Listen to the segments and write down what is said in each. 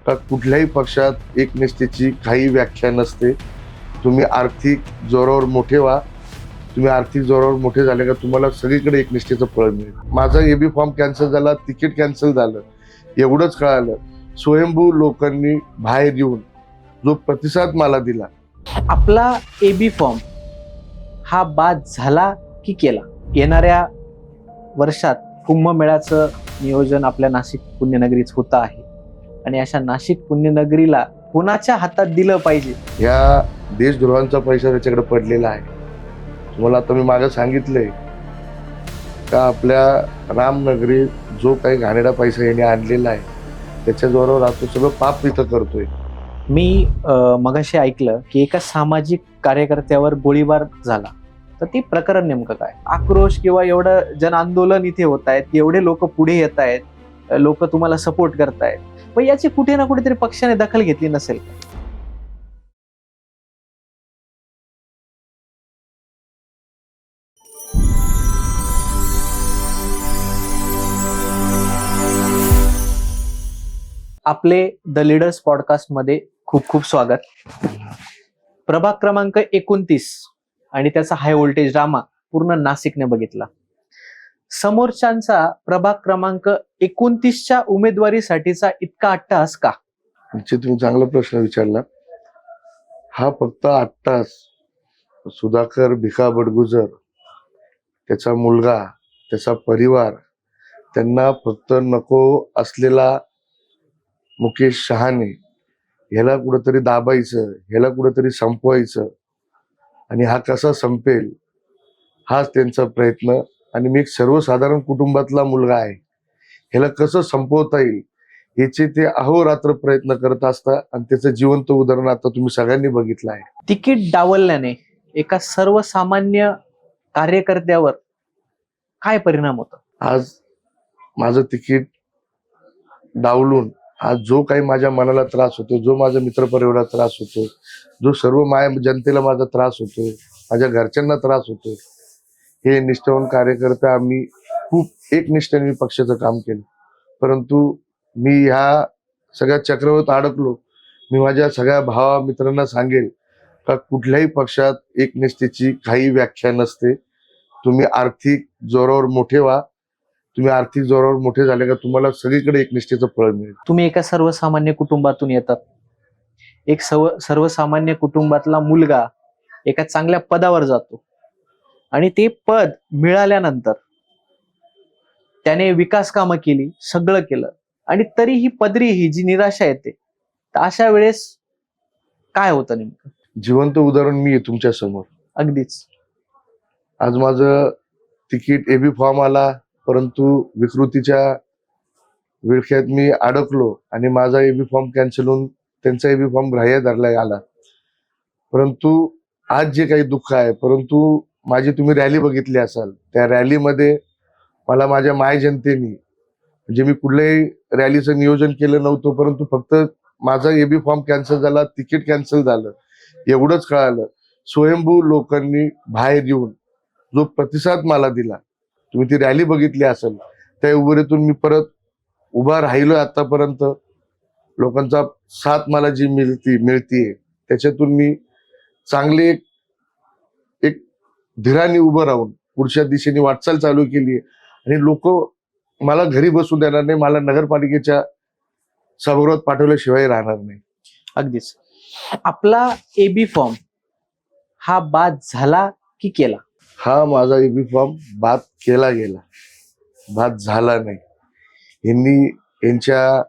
का कुठल्याही पक्षात एकनिष्ठेची काही व्याख्या नसते. तुम्ही आर्थिक जोरावर मोठे व्हा. तुम्ही आर्थिक जोरावर मोठे झाले का तुम्हाला सगळीकडे एकनिष्ठेचं फळ मिळेल. माझा एबी फॉर्म कॅन्सल झाला, तिकीट कॅन्सल झालं, एवढंच कळालं. स्वयंभू लोकांनी बाहेर येऊन जो प्रतिसाद मला दिला. आपला एबी फॉर्म हा बाद झाला की केला? येणाऱ्या वर्षात कुंभमेळ्याचं नियोजन आपल्या नाशिक पुण्यनगरीत होतं आहे आणि अशा नाशिक पुण्यनगरीला कोणाच्या हातात दिलं पाहिजे? या देशद्रोहांचा पैसा त्याच्याकडे पडलेला आहे. तुम्हाला आता मी मागे सांगितलंय का आपल्या रामनगरीत जो काही घाणेरडा पैसा याने आणलेला आहे त्याच्या जोरावर आता सगळं पाप इथं करतोय. मी मगाशी ऐकलं की एका सामाजिक कार्यकर्त्यावर गोळीबार झाला, तर ते प्रकरण नेमकं काय? आक्रोश किंवा एवढं जन आंदोलन इथे होत आहेत, एवढे लोक पुढे येत आहेत, लोक तुम्हाला सपोर्ट करतायत, पण याची कुठे ना कुठेतरी पक्षाने दखल घेतली नसेल? आपले द लीडर्स पॉडकास्ट मध्ये खूप खूप स्वागत. प्रभाग क्रमांक 29 आणि त्याचा हाय व्होल्टेज ड्रामा पूर्ण नाशिकने बघितला. समोरच्यांचा प्रभाग क्रमांक 29च्या उमेदवारीसाठीचा इतका अट्टहास का? निश्चित तुम्ही चांगला प्रश्न विचारला. हा फक्त 8 तास सुधाकर भिका बडगुजर, त्याचा मुलगा, त्याचा परिवार, त्यांना फक्त नको असलेला मुकेश शहाणे ह्याला कुठंतरी दाबायचं, ह्याला कुठंतरी संपवायचं आणि हा कसा संपेल हाच त्यांचा प्रयत्न. आणि मी एक सर्वसाधारण कुटुंबातला मुलगा आहे, ह्याला कसं संपवता येईल याचे ते अहोरात्र प्रयत्न करत असतात आणि त्याचं जिवंत उदाहरण आता तुम्ही सगळ्यांनी बघितलं आहे. तिकीट डावलल्याने एका सर्वसामान्य कार्यकर्त्यावर काय परिणाम होतो? आज माझं तिकीट डावलून आज जो काही माझ्या मनाला त्रास होतो, जो माझ्या मित्रपरिवाराला त्रास होतो, जो सर्व जनतेला माझा त्रास होतो, माझ्या घरच्यांना त्रास होतो, हे निष्ठावान कार्यकर्ते आम्ही खूप एकनिष्ठेने पक्षाचं काम केलं. परंतु मी ह्या सगळ्या चक्रवात अडकलो. मी माझ्या सगळ्या भावा मित्रांना सांगेल का कुठल्याही पक्षात एकनिष्ठेची काही व्याख्या नसते. तुम्ही आर्थिक जोरावर मोठे व्हा. तुम्ही आर्थिक जोरावर मोठे झाले का तुम्हाला सगळीकडे एकनिष्ठेचं फळ मिळेल. तुम्ही एका सर्वसामान्य कुटुंबातून येतात. एक सर्वसामान्य कुटुंबातला मुलगा एका चांगल्या पदावर जातो आणि ते पद मिळाल्यानंतर त्याने विकास कामं केली, सगळं केलं, आणि तरी ही पदरी ही जी निराशा येते, तर अशा वेळेस काय होतं नेमकं? जिवंत उदाहरण मी आहे तुमच्या समोर. अगदीच. आज माझं तिकीट एबी फॉर्म आला, परंतु विकृतीच्या विळख्यात मी अडकलो आणि माझा एबी फॉर्म कॅन्सल होऊन त्यांचा एबी फॉर्म ग्राह्य धरला आला. परंतु आज जे काही दुःख आहे, परंतु माझी तुम्ही रॅली बघितली असाल, त्या रॅलीमध्ये मला माझ्या माय जनतेने, म्हणजे मी कुठल्याही रॅलीचं नियोजन केलं नव्हतं, परंतु फक्त माझा एबी फॉर्म कॅन्सल झाला, तिकीट कॅन्सल झालं, एवढंच कळालं. स्वयंभू लोकांनी बाहेर येऊन जो प्रतिसाद मला दिला, तुम्ही ती रॅली बघितली असेल, त्या उभारीतून मी परत उभा राहिलो. आतापर्यंत लोकांचा साथ मला जी मिळतीये त्याच्यातून मी चांगले एक धीराने उभं राहून पुढच्या दिशेने वाटचाल चालू केली आणि लोक मला घरी बसू देणार नाही, मला नगरपालिकेच्या सभागृहात पाठवल्याशिवाय राहणार नाही. अगदीच. आपला एबी फॉर्म हा बाद झाला की केला? हा माझा एबी फॉर्म बाद केला गेला, बाद झाला नाही. यांच्या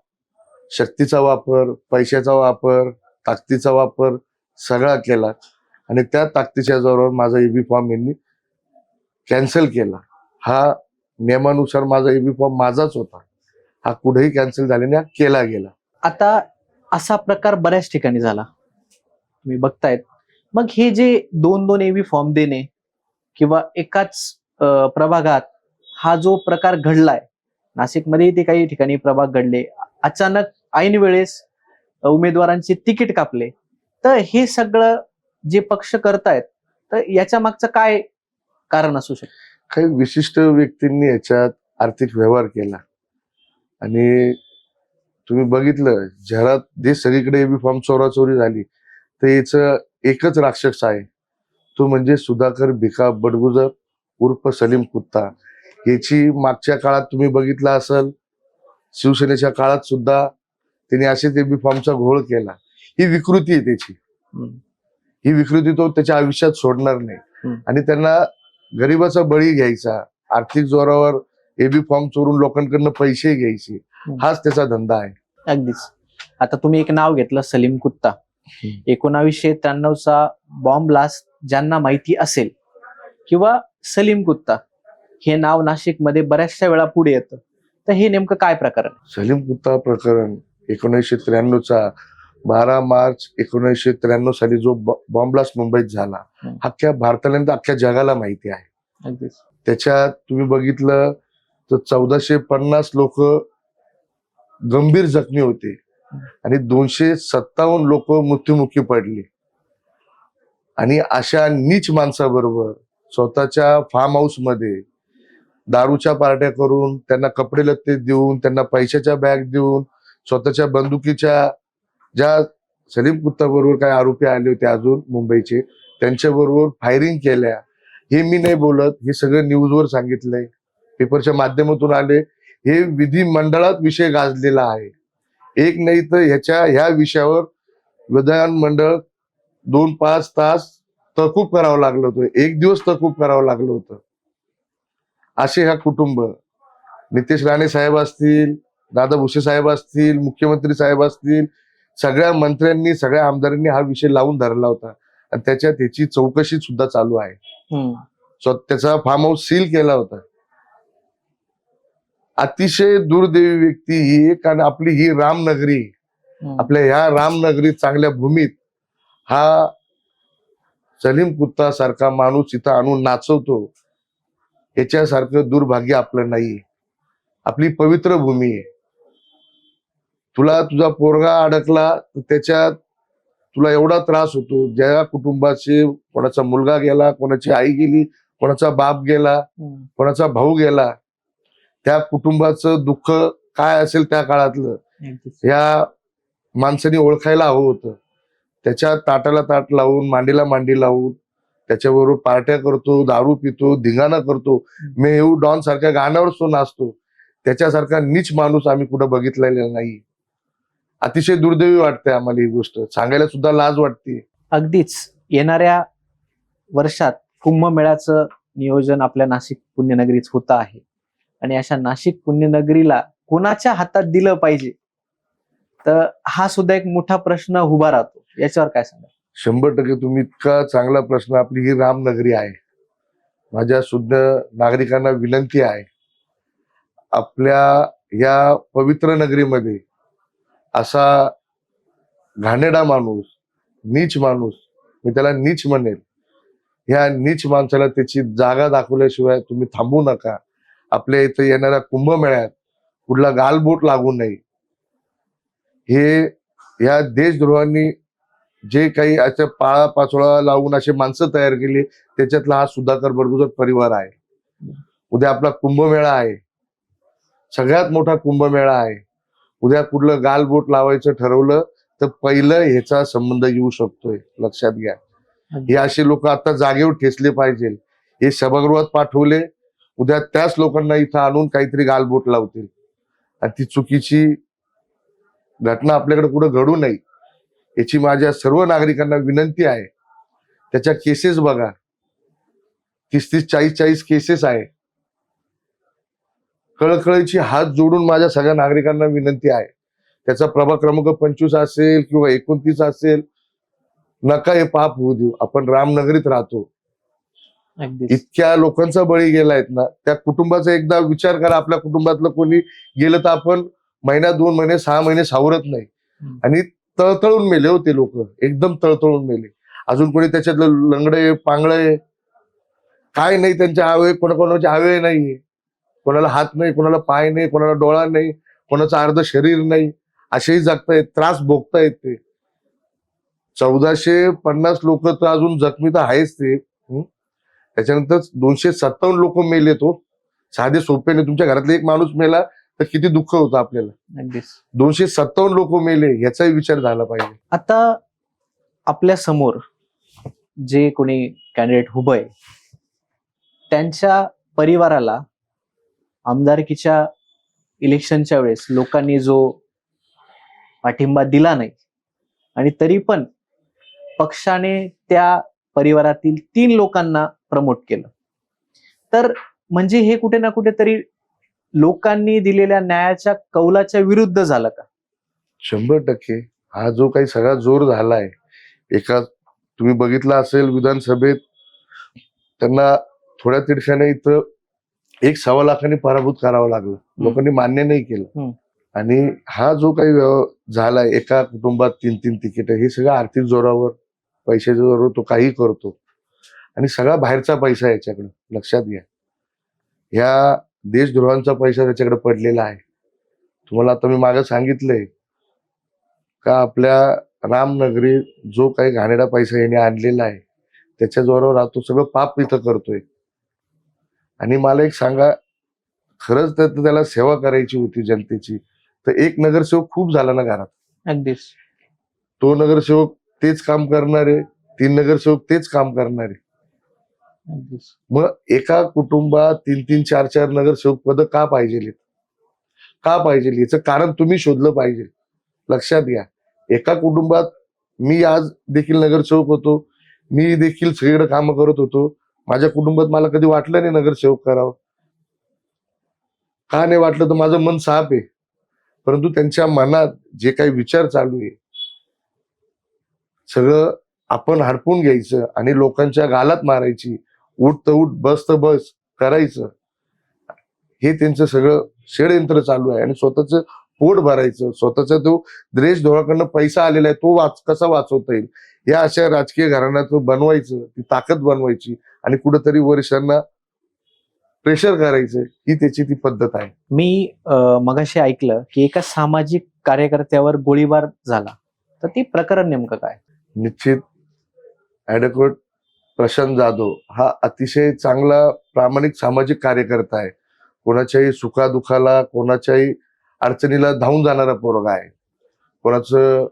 शक्तीचा वापर, पैशाचा वापर, ताकदीचा वापर सगळा केला आणि त्या ताकदीच्या जोरावर माझा एबी फॉर्म यांनी कॅन्सल केला. हा नियमानुसार माझा एबी फॉर्म माझाच होता, हा कुठेही कॅन्सल झाल्याने केला गेला. आता असा प्रकार बऱ्याच ठिकाणी झाला, तुम्ही बघतायत. मग हे जे 2-2 एबी फॉर्म देणे किंवा एकाच प्रभागात हा जो प्रकार घडलाय, नाशिकमध्ये ते काही ठिकाणी प्रभाग घडले, अचानक ऐन वेळेस उमेदवारांचे तिकीट कापले, तर हे सगळं जे पक्ष करतायत, तर याच्या मागचं काय कारण असू शकतं? काही विशिष्ट व्यक्तींनी याच्यात आर्थिक व्यवहार केला आणि तुम्ही बघितलं शहरात जे सगळीकडे एबी फॉर्म चोराचोरी झाली तर याचं एकच राक्षस आहे, तो म्हणजे सुधाकर भिका बडगुजर उर्फ सलीम कुत्ता. याची मागच्या काळात तुम्ही बघितलं असेल, शिवसेनेच्या काळात सुद्धा त्यांनी असेच एबी फॉर्मचा घोळ केला. ही विकृती आहे त्याची, ही विकृती तो त्याच्या आयुष्यात सोडणार नाही. आणि त्यांना गरिबाचा बळी घ्यायचा, आर्थिक जोरावर एबी फॉर्म चोरून लोकांकडनं पैसे घ्यायचे, हाच त्याचा धंदा आहे. अगदीच. आता तुम्ही एक नाव घेतलं सलीम कुत्ता. 1993चा बॉम्ब ब्लास्ट ज्यांना माहिती असेल किंवा सलीम कुत्ता हे नाव नाशिकमध्ये बऱ्याचशा वेळा पुढे येतं, तर हे नेमकं काय प्रकरण? सलीम कुत्ता प्रकरण 1993चा 12 मार्च 1993 साली जो बॉम्ब ब्लास्ट मुंबईत झाला, अख्ख्या भारताला आणि अख्ख्या जगाला माहिती आहे. अगदीच. त्याच्यात तुम्ही बघितलं तर 1450 लोक गंभीर जखमी होते आणि 257 लोक मृत्युमुखी पडली. आणि अशा नीच माणसाबरोबर स्वतःच्या फार्म हाऊस मध्ये दारूच्या पार्ट्या करून, त्यांना कपडे लत्ते देऊन, त्यांना पैशाच्या बॅग देऊन, स्वतःच्या बंदुकीच्या, ज्या सलीम कुत्ता बरोबर काही आरोपी आले होते अजून मुंबईचे, त्यांच्या बरोबर फायरिंग केल्या. हे मी नाही बोलत, हे सगळं न्यूजवर सांगितलंय, पेपरच्या माध्यमातून आले. हे विधिमंडळात विषय गाजलेला आहे. एक नाही तर ह्या विषयावर विधानमंडळ 2-5 तास तहकूब करावं लागलं होतं, एक दिवस तहकूब करावं लागलं होतं. असे ह्या कुटुंब, नितेश राणे साहेब असतील, दादा भुसे साहेब असतील, मुख्यमंत्री साहेब असतील, सगळ्या मंत्र्यांनी, सगळ्या आमदारांनी हा विषय लावून धरला होता आणि त्याच्यात त्याची चौकशी सुद्धा चालू आहे. त्याचा फार्म हाऊस सील केला होता. अतिशय दुर्दैवी व्यक्ती ही, कारण आपली ही रामनगरी, आपल्या ह्या रामनगरीत चांगल्या भूमीत हा सलीम कुत्ता सारखा माणूस इथं आणून नाचवतो, याच्यासारखं दुर्भाग्य आपलं नाही. आपली पवित्र भूमी आहे. तुला तुझा पोरगा अडकला तर त्याच्यात तुला एवढा त्रास होतो, ज्या कुटुंबाचे कोणाचा मुलगा गेला, कोणाची आई गेली, कोणाचा बाप गेला, कोणाचा भाऊ गेला, त्या कुटुंबाचं दुःख काय असेल त्या काळातलं ह्या माणसाने ओळखायला हवं होतं. त्याच्या ताटाला ताट लावून, मांडीला मांडी लावून त्याच्याबरोबर पार्ट्या करतो, दारू पितो, धिंगाणा करतो, मेहू डॉन सारख्या गाण्यावर तो नाचतो. त्याच्यासारखा नीच माणूस आम्ही कुठं बघितलेला नाही. अतिशय दुर्दैवी वाटते आम्हाला ही गोष्ट, सांगायला सुद्धा लाज वाटते. अगदीच. येणाऱ्या वर्षात कुंभमेळ्याचं नियोजन आपल्या नाशिक पुण्यनगरीत होत आहे आणि अशा नाशिक पुण्यनगरीला कोणाच्या हातात दिलं पाहिजे, तर हा सुद्धा एक मोठा प्रश्न उभा राहतो. याच्यावर काय सांगा? 100% तुम्ही इतका चांगला प्रश्न. आपली ही रामनगरी आहे. माझ्या सुद्धा नागरिकांना विनंती आहे, आपल्या या पवित्र नगरीमध्ये असा घाणेरडा माणूस, नीच माणूस, मी त्याला नीच म्हणेल, ह्या नीच माणसाला त्याची जागा दाखवल्याशिवाय तुम्ही थांबू नका. आपल्या इथं येणाऱ्या कुंभमेळ्यात कुठला गालबोट लागू नये. हे ह्या देशद्रोहांनी जे काही अशा पाळा पाचोळा लावून असे माणसं तयार केली, त्याच्यातला हा सुधाकर बडगुजर परिवार आहे. उद्या आपला कुंभमेळा आहे, सगळ्यात मोठा कुंभमेळा आहे. उद्या कुठलं गालबोट लावायचं ठरवलं तर पहिलं ह्याचा संबंध येऊ शकतोय, लक्षात घ्या. हे असे लोक आता जागेवर ठेचले पाहिजे. हे सभागृहात पाठवले, उद्या त्याच लोकांना इथं आणून काहीतरी गालबोट लावतील आणि ती चुकीची घटना आपल्याकडे कुठं घडू नये याची माझ्या सर्व नागरिकांना विनंती आहे. त्याच्या केसेस बघा, 30-30, 40-40 केसेस आहे. कळकळीची हात जोडून माझ्या सगळ्या नागरिकांना विनंती आहे, त्याचा प्रभाग क्रमांक 25 असेल किंवा 29 असेल, नका हे पाप होऊ देऊ. आपण रामनगरीत राहतो, इतक्या लोकांचा बळी गेलायत ना, त्या कुटुंबाचा एकदा विचार करा. आपल्या कुटुंबातलं कोणी गेलं तर आपण महिना, 2 महिने, 6 महिने सावरत नाही. आणि तळतळून मेले होते लोक, एकदम तळतळून मेले. अजून कोणी त्याच्यातलं लंगडे पांगळे काय नाही, त्यांचे आवय, कोणाकोणाचे आवय नाही, कोणाला हात नाही, कोणाला पाय नाही, कोणाला डोळा नाही, कोणाचं अर्ध शरीर नाही, असेही जगतायत, त्रास भोगतायत ते. 1450 लोक तर अजून जखमी तर आहेच ते. त्याच्यानंतर 257 लोक मेले. तो साधे सोपे नाही. तुमच्या घरातले एक माणूस मेला तर किती दुःख होतं आपल्याला. अगदीच. 257 लोक मेले याचाही विचार झाला पाहिजे. आता आपल्या समोर जे कोणी कॅन्डिडेट उभं आहे त्यांच्या परिवाराला आमदारकीच्या इलेक्शनच्या वेळेस लोकांनी जो पाठिंबा दिला नाही आणि तरी पण पक्षाने त्या परिवारातील 3 लोकांना प्रमोट केलं, तर म्हणजे हे कुठे ना कुठेतरी लोकांनी दिलेल्या न्यायाच्या कौलाच्या विरुद्ध झालं का? 100% हा जो काही सगळा जोर झालाय, एका तुम्ही बघितला असेल विधानसभेत त्यांना थोड्या तिरशाने इथं 1.25 लाखांनी पराभूत करावं लागलं. लोकांनी मान्य नाही केलं. आणि हा जो काही झालाय, एका कुटुंबात 3-3 तिकीट, हे सगळं आर्थिक जोरावर, पैशाच्या जोरावर तो काही करतो आणि सगळा बाहेरचा पैसा याच्याकडे. लक्षात घ्या, ह्या देशद्रोहांचा पैसा त्याच्याकडे पडलेला आहे. तुम्हाला आता मी मागे सांगितलंय का आपल्या रामनगरी जो काही घाणेरडा पैसा याने आणलेला आहे त्याच्या जोरावर राहतो, सगळं पाप इथं करतोय. आणि मला एक सांगा, खरंच त्याला सेवा करायची होती जनतेची, तर एक नगरसेवक खूप झाला ना घरात. अगदीच. तो नगरसेवक तेच काम करणारे, 3 नगरसेवक तेच काम करणारे. अगदीच. मग एका कुटुंबात 3-3, 4-4 नगरसेवक पद का पाहिजे? का पाहिजे याचं कारण तुम्ही शोधलं पाहिजे. लक्षात घ्या, एका कुटुंबात मी आज देखील नगरसेवक होतो, मी देखील सगळीकडे कामं करत होतो. माझ्या कुटुंबात मला कधी वाटलं नाही नगरसेवक करावं. का नाही वाटलं? तर माझं मन साफ आहे. परंतु त्यांच्या मनात जे काही विचार चालू आहे सगळं आपण हडपून घ्यायचं आणि लोकांच्या गालात मारायची, उठ तर उठ, बस तर बस करायचं, हे त्यांचं सगळं षडयंत्र चालू आहे. आणि स्वतःच पोट भरायचं, स्वतःचा तो देशद्रोहाकडनं पैसा आलेला आहे तो कसा वाचवता येईल, या अशा राजकीय घराण्याचं बनवायचं, ती ताकद बनवायची आणि कुठेतरी वरिष्ठांना प्रेशर करायचं, ही त्याची ती पद्धत आहे. मी मगाशी ऐकलं की एका सामाजिक कार्यकर्त्यावर गोळीबार झाला, तर ते प्रकरण नेमकं काय? निश्चित ऍडव्होकेट प्रशांत जाधव हा अतिशय चांगला प्रामाणिक सामाजिक कार्यकर्ता आहे. कोणाच्याही सुखादुखाला, कोणाच्याही अडचणीला धावून जाणारा पोरगा आहे. कोणाचं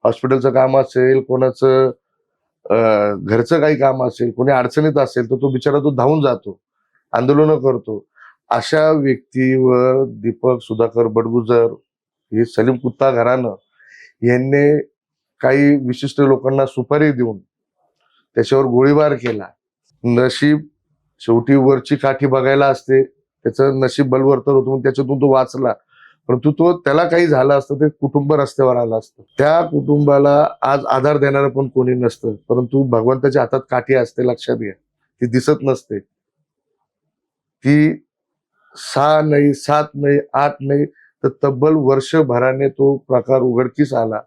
हॉस्पिटलचं काम असेल, कोणाचं घरचं काही काम असेल, कोणी अडचणीत असेल तर तो बिचारा तो धावून जातो, आंदोलन करतो. अशा व्यक्तीवर दीपक सुधाकर बडगुजर, हे सलीम कुत्ता घराणं यांनी काही विशिष्ट लोकांना सुपारी देऊन त्याच्यावर गोळीबार केला. नशीब शेवटी वरची काठी बघायला असते, त्याचं नशीब बलवत्तर होतं म्हणून त्याच्यातून तो वाचला. परंतु त्याला काही झालं असतं ते कुटुंब रस्त्यावर आलं असतं. त्या कुटुंबाला आज आधार देणारं पण कोणी नसतं, परंतु भगवंताच्या हातात काठी असते. लक्षात घ्या, ती दिसत नसते. ती 6 नाही, 7 नाही, 8 नाही, तर तब्बल वर्षभराने तो प्रकार उघडकीस आला.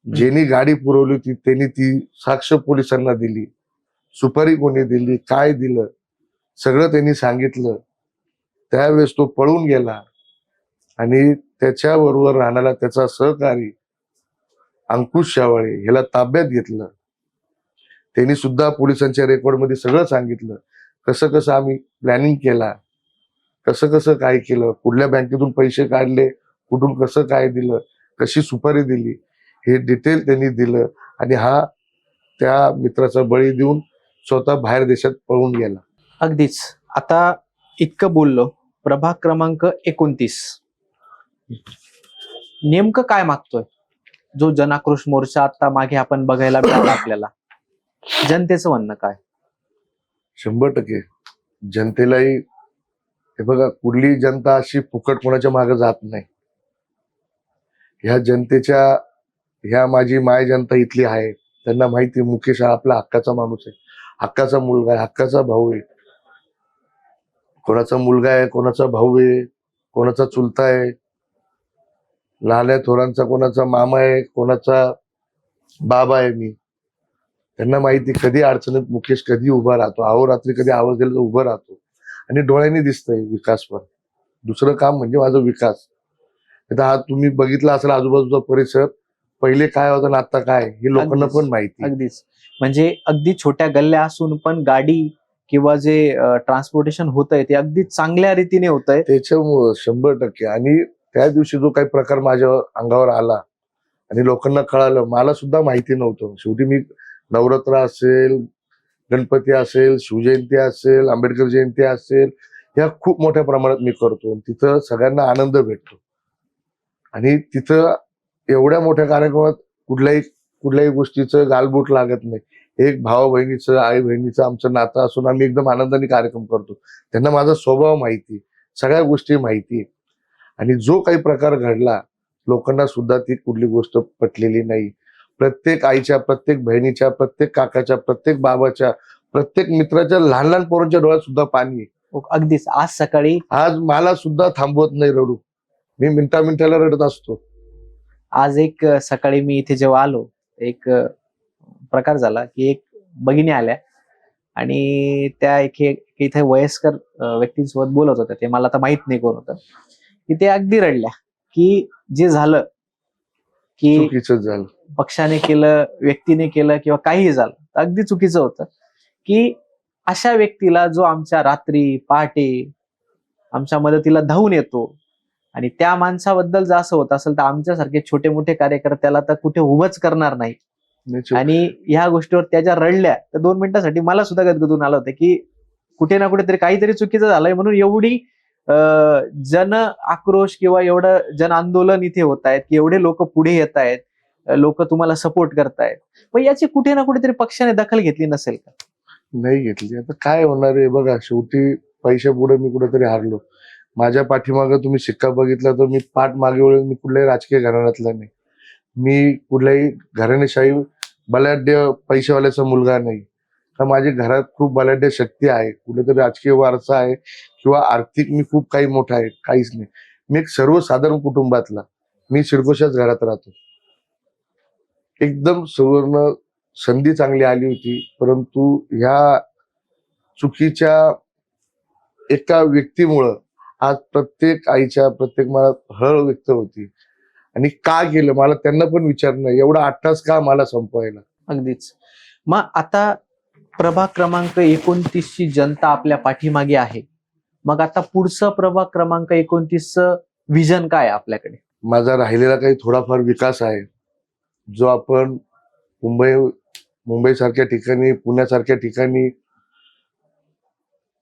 ज्यांनी गाडी पुरवली होती त्यांनी ती साक्ष पोलिसांना दिली, सुपारी कोणी दिली, काय दिलं, सगळं त्यांनी सांगितलं. त्यावेळेस तो पळून गेला आणि त्याच्याबरोबर राहणारा त्याचा सहकारी अंकुश शावळे ह्याला ताब्यात घेतलं. त्यांनी सुद्धा पोलिसांच्या रेकॉर्डमध्ये सगळं सांगितलं, कसं कसं आम्ही प्लॅनिंग केला, कसं कसं काय केलं, कुठल्या बँकेतून पैसे काढले, कुठून कसं काय दिलं, कशी सुपारी दिली, हे डिटेल त्यांनी दिलं. आणि हा त्या मित्राचा बळी देऊन स्वतः बाहेर देशात पळून गेला. अगदीच. आता इतकं बोललो, प्रभाग क्रमांक 29 नेमकं काय मागतोय? जो जनाक्रोश मोर्चा आता मागे आपण बघायला मिळाला आपल्याला, जनतेचं म्हणणं काय? 100% जनतेलाही, हे बघा, कुठली जनता अशी फुकट कोणाच्या मागे जात नाही. ह्या जनतेच्या, ह्या माझी माय जनता इथली आहे, त्यांना माहिती मुकेश हा आपला हक्काचा माणूस आहे, हक्काचा मुलगा आहे, हक्काचा भाऊ आहे. कोणाचा मुलगा आहे, कोणाचा भाऊ आहे, कोणाचा चुलता आहे, लहान्या थोरांचा कोणाचा मामा आहे, कोणाचा बाबा आहे. मी त्यांना माहिती कधी अडचणीत मुकेश कधी उभा राहतो, अहोरात्री कधी आवाज दिला तर उभं राहतो. आणि डोळ्यांनी दिसतंय विकास. पण दुसरं काम म्हणजे माझा विकास. आता हा तुम्ही बघितला असेल आजूबाजूचा परिसर, पहिले काय होतं ना आता काय, हे लोकांना पण माहिती. अगदीच. म्हणजे अगदी छोट्या गल्ल्या असून पण गाडी किंवा जे ट्रान्सपोर्टेशन होत आहे ते अगदी चांगल्या रीतीने होत आहे. त्याच्यामुळं 100% आणि त्या दिवशी जो काही प्रकार माझ्या अंगावर आला आणि लोकांना कळालं, मला सुद्धा माहिती नव्हतं. शेवटी मी नवरात्र असेल, गणपती असेल, शिवजयंती असेल, आंबेडकर जयंती असेल, ह्या खूप मोठ्या प्रमाणात मी करतो. तिथं सगळ्यांना आनंद भेटतो आणि तिथं एवढ्या मोठ्या कार्यक्रमात कुठल्याही गोष्टीचं गालबोट लागत नाही. एक भावा बहिणीचं, आई बहिणीचं आमचं नातं असून आम्ही एकदम आनंदाने कार्यक्रम करतो. त्यांना माझा स्वभाव माहिती, सगळ्या गोष्टी माहिती आणि जो काही प्रकार घडला, लोकांना सुद्धा ती कुठली गोष्ट पटलेली नाही. प्रत्येक आईच्या, प्रत्येक बहिणीच्या, प्रत्येक काकाच्या, प्रत्येक बाबाच्या, प्रत्येक मित्राच्या, लहान लहान पोरांच्या डोळ्यात सुद्धा पाणी आहे. अगदीच आज सकाळी आज मला सुद्धा थांबवत नाही रडू. मी मिनिटाला रडत असतो. आज एक सकाळी मी इथे जेव्हा आलो, एक प्रकार झाला की एक भगिनी आल्या आणि त्या इथे वयस्कर व्यक्तींसोबत बोलत होत्या. ते मला आता माहित नाही कोण होतं, की ते अगदी रडल्या की जे झालं की चुकीचं झालं. पक्षाने केलं, व्यक्तीने केलं किंवा काहीही झालं, अगदी चुकीचं होतं. की अशा व्यक्तीला जो आमच्या रात्री पहाटे आमच्या मदतीला धावून येतो आणि त्या माणसाबद्दल जर असं होत असेल तर आमच्यासारखे छोटे मोठे कार्यकर्त्याला तर कुठे उभंच करणार नाही. आणि ह्या गोष्टीवर त्या ज्या रडल्या तर 2 मिनिटांसाठी मला सुद्धा गदगदून आलं होतं की कुठे ना कुठेतरी काहीतरी चुकीचं झालंय म्हणून एवढी जन आक्रोश किंवा एवढं जन आंदोलन इथे होत आहेत की एवढे लोक पुढे येत आहेत, लोक तुम्हाला सपोर्ट करतायत. पण याची कुठे ना कुठेतरी पक्षाने दखल घेतली नसेल का? नाही घेतली. आता काय होणार आहे बघा, शेवटी पैशा पुढे मी कुठेतरी हारलो. माझ्या पाठीमागं तुम्ही शिक्का बघितला तर मी पाठ मागे वळून मी कुठल्याही राजकीय घराण्यातला नाही. मी कुठल्याही घराणेशाही बलाढ्य पैशावाल्याचा मुलगा नाही. तर माझ्या घरात खूप बलाढ्य शक्ती आहे, कुठेतरी राजकीय वारसा आहे किंवा आर्थिक मी खूप काही मोठा आहे, काहीच नाही. मी एक सर्वसाधारण कुटुंबातला, मी शिडकोशाच घरात राहतो. एकदम सुवर्ण संधी चांगली आली होती, परंतु ह्या चुकीच्या एका व्यक्तीमुळं आज प्रत्येक आईच्या, प्रत्येक मनात हळ व्यक्त होती. आणि का केलं मला त्यांना पण विचारणं, एवढा 8 तास का मला संपवायला. अगदीच. मग आता प्रभाग क्रमांक 29 ची जनता आपल्या पाठीमागे आहे. मग आता पुढचं प्रभाग क्रमांक 29 विजन काय आहे आपल्याकडे? माझा राहिलेला काही थोडाफार विकास आहे, जो आपण मुंबई सारख्या ठिकाणी, पुण्यासारख्या ठिकाणी,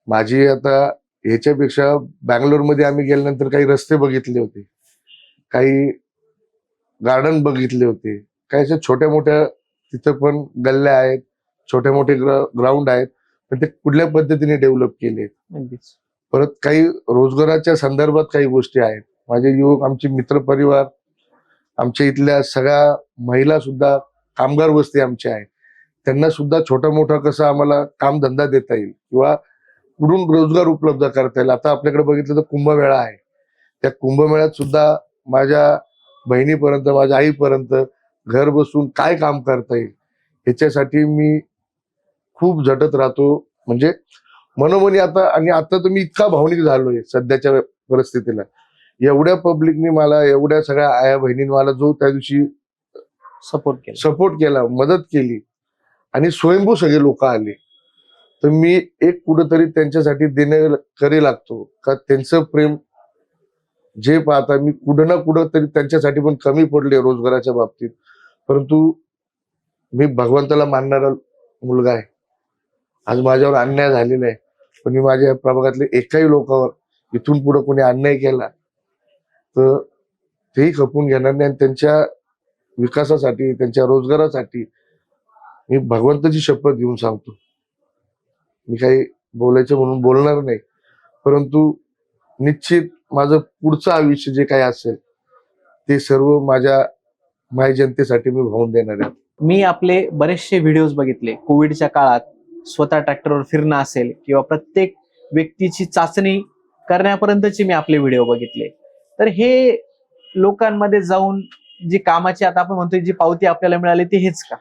माझी आता ह्याच्यापेक्षा बँगलोरमध्ये आम्ही गेल्यानंतर काही रस्ते बघितले होते, काही गार्डन बघितले होते, काही अशा छोट्या मोठ्या तिथं पण गल्ल्या आहेत, छोटे मोठे ग्राउंड आहेत, पण ते कुठल्या पद्धतीने डेव्हलप केले. अगदीच. परत काही रोजगाराच्या संदर्भात काही गोष्टी आहेत. माझे युवक, आमचे मित्रपरिवार, आमच्या इथल्या सगळ्या महिला सुद्धा, कामगार वस्ती आमची आहे, त्यांना सुद्धा छोटा मोठा कसं आम्हाला कामधंदा देता येईल किंवा कुठून रोजगार उपलब्ध करता येईल. आता आपल्याकडे बघितलं तर कुंभमेळा आहे, त्या कुंभमेळ्यात सुद्धा माझ्या बहिणीपर्यंत, माझ्या आईपर्यंत घर बसून काय काम करता येईल ह्याच्यासाठी मी खूप झटत राहतो. म्हणजे मनोमनी आता तर मी इतका भावनिक झालोय सध्याच्या परिस्थितीला. एवढ्या पब्लिकनी मला, एवढ्या सगळ्या आया बहिणींनी मला जो त्या दिवशी सपोर्ट केला, मदत केली आणि स्वयंभू सगळे लोक आले, तर मी एक कुठंतरी त्यांच्यासाठी देणेकरी लागतो का त्यांचं प्रेम जे पाहता मी कुठं ना कुठं तरी त्यांच्यासाठी पण कमी पडले रोजगाराच्या बाबतीत. परंतु मी भगवंताला मानणारा मुलगा आहे. आज माझ्यावर अन्याय झालेला आहे, पण मी माझ्या प्रभागातले एकाही लोकांवर इथून पुढे कोणी अन्याय केला तर तेही खपून घेणार नाही. आणि त्यांच्या विकासासाठी, त्यांच्या रोजगारासाठी मी भगवंताची शपथ घेऊन सांगतो, मी काही बोलायचं म्हणून बोलणार नाही, परंतु निश्चित माझं पुढचं आयुष्य जे काही असेल ते सर्व माझ्या जनतेसाठी मी वाहून देणार आहे. मी आपले बरेचसे व्हिडिओज बघितले कोविडच्या काळात. स्वतः ट्रॅक्टरवर फिरणं असेल किंवा प्रत्येक व्यक्तीची चाचणी करण्यापर्यंतचे मी आपले व्हिडिओ बघितले. तर हे लोकांमध्ये जाऊन जी कामाची, आता आपण म्हणतोय जी पावती आपल्याला मिळाली ती हेच का?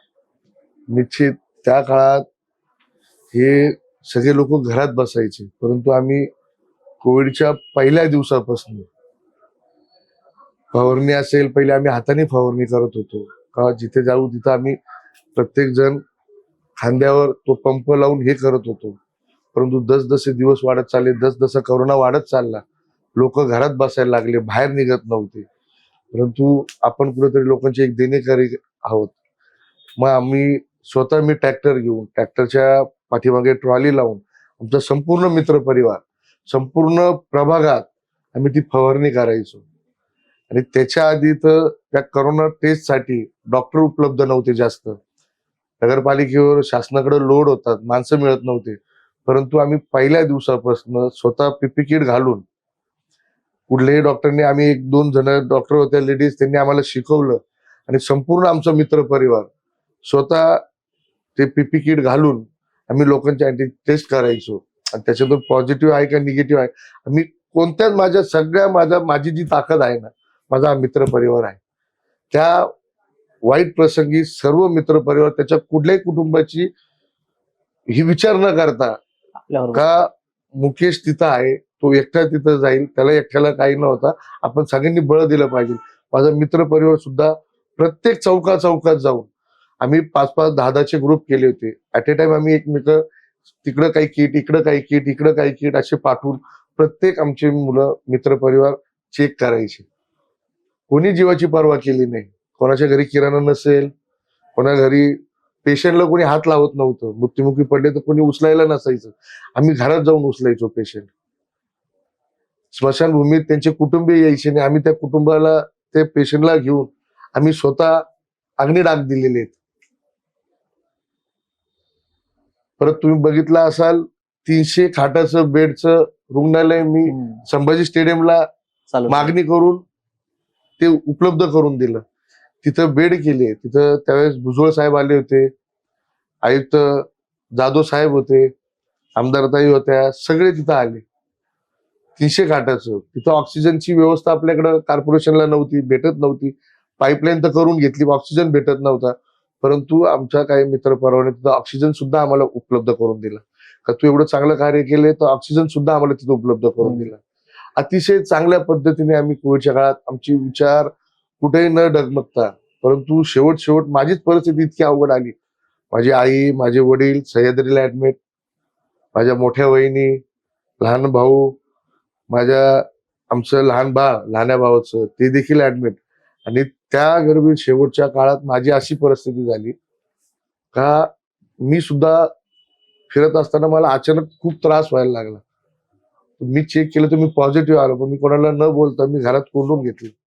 निश्चित त्या काळात हे सगळे लोक घरात बसायचे, परंतु आम्ही कोविडच्या पहिल्या दिवसापासून फवारणी असेल, पहिले आम्ही हाताने फवारणी करत होतो का, जिथे जाऊ तिथं आम्ही प्रत्येक जण खांद्यावर तो पंप लावून हे करत होतो. परंतु जसजसे दिवस वाढत चालले, जसजसा कोरोना वाढत चालला, लोक घरात बसायला लागले, बाहेर निघत नव्हते. परंतु आपण कुठेतरी लोकांचे एक देणेकरी आहोत. मग मी ट्रॅक्टर घेऊन ट्रॅक्टरच्या पाठीमागे ट्रॉली लावून आमचा संपूर्ण मित्रपरिवार, संपूर्ण प्रभागात आम्ही ती फवारणी करायचो. आणि त्याच्या आधी तर त्या करोना टेस्टसाठी डॉक्टर उपलब्ध नव्हते जास्त. नगरपालिकेवर शासनाकडे लोड होतात, माणसं मिळत नव्हते. परंतु आम्ही पहिल्या दिवसापासून स्वतः पीपी किट घालून, कुठल्याही डॉक्टरने, आम्ही 1-2 जण डॉक्टर होत्या लेडीज, त्यांनी आम्हाला शिकवलं आणि संपूर्ण आमचा मित्रपरिवार स्वतः ते पीपी किट घालून आम्ही लोकांची अँटी टेस्ट करायचो. आणि त्याच्यातून पॉझिटिव्ह आहे का निगेटिव्ह आहे, आम्ही कोणत्याच माझी जी ताकद आहे ना, माझा हा मित्रपरिवार आहे. त्या वाईट प्रसंगी सर्व मित्रपरिवार, त्याच्या कुठल्याही कुटुंबाची ही विचार न करता, आपल्याबरोबर का मुकेश तिथं आहे, तो एकटा तिथं जाईल, त्याला एकट्याला काही नव्हता, आपण सगळ्यांनी बळ दिलं पाहिजे. माझा मित्रपरिवार सुद्धा प्रत्येक चौकात जाऊन आम्ही 5-5, 10-10चे ग्रुप केले होते. ऍट ए टाइम आम्ही एकमेक, तिकडं काही किट, इकडं काही किट, इकडं काही किट असे पाठवून प्रत्येक आमचे मुलं मित्रपरिवार चेक करायचे. कोणी जीवाची पर्वा केली नाही. कोणाच्या घरी किराणा नसेल, कोणा घरी पेशंटला कोणी हात लावत नव्हतं. मृत्युमुखी पडले तर कोणी उचलायला नसायचं, आम्ही घरात जाऊन उचलायचो पेशंट. स्मशानभूमीत त्यांचे कुटुंबीय यायचे नाही, आम्ही त्या कुटुंबाला, त्या पेशंटला घेऊन आम्ही स्वतः अग्निडाग दिलेले आहेत. परत तुम्ही बघितलं असाल, 300 खाटाचं बेडचं रुग्णालय मी संभाजी स्टेडियमला चालू मागणी करून ते उपलब्ध करून दिलं. तिथं बेड केले. तिथं त्यावेळेस भुजबळ साहेब आले होते, आयुक्त जाधव साहेब होते, आमदारताई होत्या, सगळे तिथं आले. 300 खाटाचं तिथं ऑक्सिजनची व्यवस्था आपल्याकडं कॉर्पोरेशनला नव्हती, भेटत नव्हती. पाईपलाईन तर करून घेतली, ऑक्सिजन भेटत नव्हता. परंतु आमच्या काही मित्रपरिवाराने तिथं ऑक्सिजन सुद्धा आम्हाला उपलब्ध करून दिला. का तू एवढं चांगलं कार्य केलंय, तर ऑक्सिजन सुद्धा आम्हाला तिथं उपलब्ध करून दिला. अतिशय चांगल्या पद्धतीने आम्ही कोविडच्या काळात आमची विचार कुठेही न डगमगता, परंतु शेवट माझीच परिस्थिती इतकी अवघड आली. माझी आई, माझे वडील सह्याद्रीला ऍडमिट, माझ्या मोठ्या वहिनी, लहान भाऊ, आमचं लहान बाळ, लहान्या भावाचं, ते देखील ऍडमिट. आणि त्या गर्भी शेवटच्या काळात माझी अशी परिस्थिती झाली का मी सुद्धा फिरत असताना मला अचानक खूप त्रास व्हायला लागला. मी चेक केलं तर मी पॉझिटिव्ह आलो, पण मी कोणाला न बोलता मी घरात कोंडून घेतली.